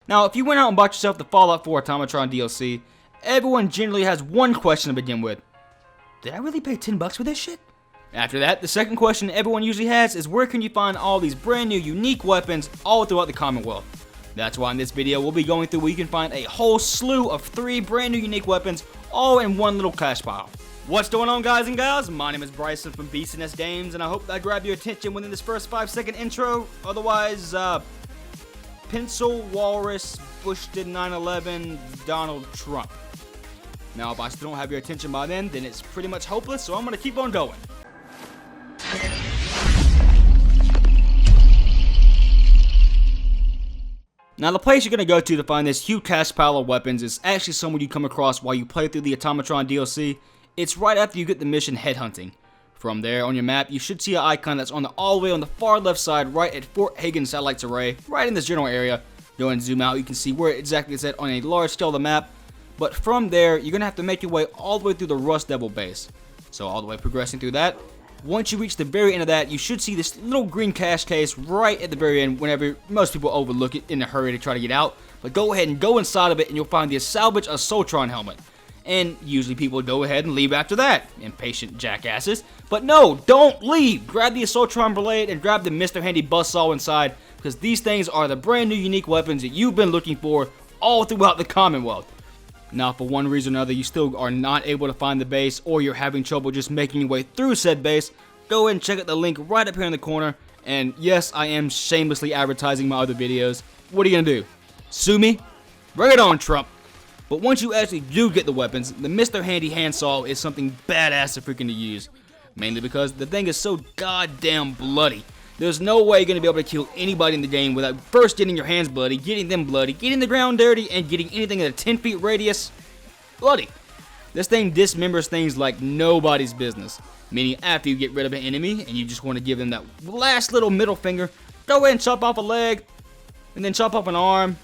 Now, if you went out and bought yourself the Fallout 4 Automatron DLC, everyone generally has one question to begin with. Did I really pay $10 for this shit? After that, the second question everyone usually has is where can you find all these brand new unique weapons all throughout the Commonwealth? That's why in this video we'll be going through where you can find a whole slew of 3 brand new unique weapons all in one little cache pile. What's going on, guys and gals? My name is Bryson from BCNS Games, and I hope that I grab your attention within this first 5-second intro. Otherwise, Pencil Walrus Bush did 9/11 Donald Trump. Now, if I still don't have your attention by then it's pretty much hopeless, so I'm gonna keep on going. Now, the place you're going to go to find this huge cache pile of weapons is actually somewhere you come across while you play through the Automatron DLC. It's right after you get the mission Headhunting. From there, on your map, you should see an icon that's all the way on the far left side, right at Fort Hagen Satellites Array, right in this general area. Go and zoom out, you can see where exactly it's at on a large scale of the map. But from there, you're going to have to make your way all the way through the Rust Devil base. So all the way progressing through that. Once you reach the very end of that, you should see this little green cache case right at the very end whenever most people overlook it in a hurry to try to get out. But go ahead and go inside of it and you'll find the salvage Automatron helmet. And usually people go ahead and leave after that, impatient jackasses. But no, don't leave! Grab the Automatron blade and grab the Mr. Handy buzzsaw inside, because these things are the brand new unique weapons that you've been looking for all throughout the Commonwealth. Now, for one reason or another, you still are not able to find the base, or you're having trouble just making your way through said base, go ahead and check out the link right up here in the corner. And yes, I am shamelessly advertising my other videos. What are you gonna do? Sue me? Bring it on, Trump! But once you actually do get the weapons, the Mr. Handy handsaw is something badass to freaking to use. Mainly because the thing is so goddamn bloody. There's no way you're going to be able to kill anybody in the game without first getting your hands bloody, getting them bloody, getting the ground dirty, and getting anything at a 10 feet radius bloody. This thing dismembers things like nobody's business. Meaning after you get rid of an enemy and you just want to give them that last little middle finger, go ahead and chop off a leg, and then chop off an arm,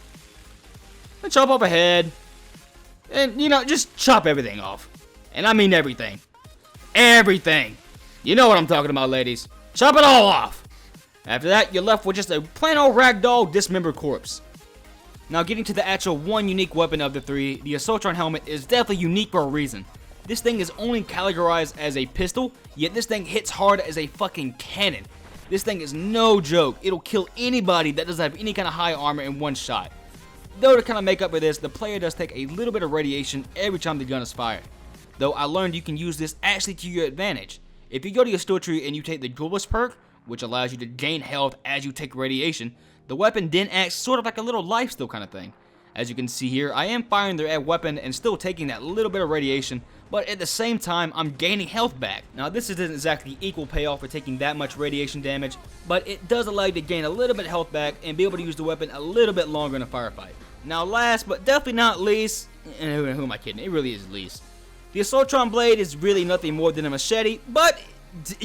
and chop off a head, and just chop everything off. And I mean everything. Everything. You know what I'm talking about, ladies. Chop it all off. After that, you're left with just a plain old ragdoll dismembered corpse. Now, getting to the actual one unique weapon of the 3, the Automatron helmet is definitely unique for a reason. This thing is only categorized as a pistol, yet this thing hits hard as a fucking cannon. This thing is no joke. It'll kill anybody that doesn't have any kind of high armor in one shot. Though to kind of make up for this, the player does take a little bit of radiation every time the gun is fired. Though I learned you can use this actually to your advantage. If you go to your skill tree and you take the Duelist perk, which allows you to gain health as you take radiation, the weapon then acts sort of like a little lifesteal kind of thing. As you can see here, I am firing the weapon and still taking that little bit of radiation, but at the same time, I'm gaining health back. Now, this isn't exactly equal payoff for taking that much radiation damage, but it does allow you to gain a little bit of health back and be able to use the weapon a little bit longer in a firefight. Now, last but definitely not least, and who am I kidding? It really is least. The Automatron blade is really nothing more than a machete, but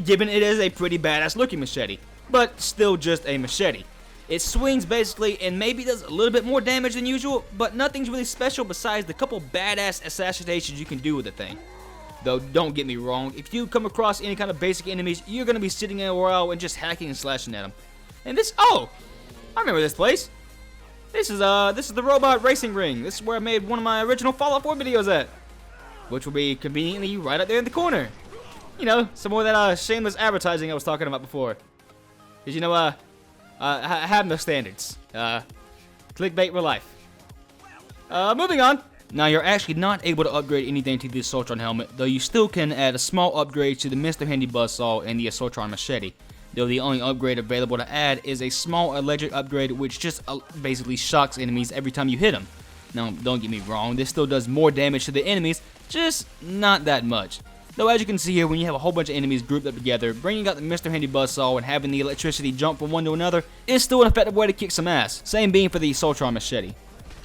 given it is a pretty badass looking machete, but still just a machete. It swings basically and maybe does a little bit more damage than usual, but nothing's really special besides the couple badass assassinations you can do with the thing. Though don't get me wrong, if you come across any kind of basic enemies, you're going to be sitting in a while and just hacking and slashing at them. And this, oh, I remember this place. This is the robot racing ring. This is where I made one of my original Fallout 4 videos at, which will be conveniently right up there in the corner. You know, some more of that shameless advertising I was talking about before. Because, I have no standards. Clickbait real life. Moving on. Now, you're actually not able to upgrade anything to the Automatron helmet, though you still can add a small upgrade to the Mr. Handy buzzsaw and the Automatron machete. Though the only upgrade available to add is a small electric upgrade, which just basically shocks enemies every time you hit them. Now, don't get me wrong, this still does more damage to the enemies, just not that much. Though as you can see here, when you have a whole bunch of enemies grouped up together, bringing out the Mr. Handy buzzsaw and having the electricity jump from one to another is still an effective way to kick some ass. Same being for the Automatron machete.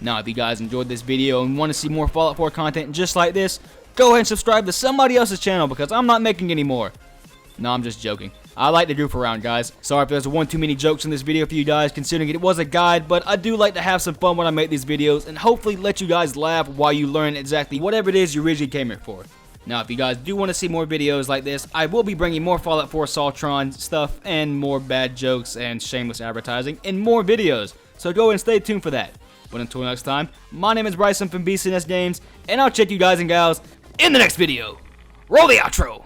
Now, if you guys enjoyed this video and want to see more Fallout 4 content just like this, go ahead and subscribe to somebody else's channel because I'm not making any more. No, I'm just joking. I like to goof around, guys. Sorry if there's one too many jokes in this video for you guys, considering it was a guide, but I do like to have some fun when I make these videos and hopefully let you guys laugh while you learn exactly whatever it is you originally came here for. Now, if you guys do want to see more videos like this, I will be bringing more Fallout 4 Automatron stuff and more bad jokes and shameless advertising in more videos, so go and stay tuned for that. But until next time, my name is Bryson from BCNS Games, and I'll check you guys and gals in the next video. Roll the outro!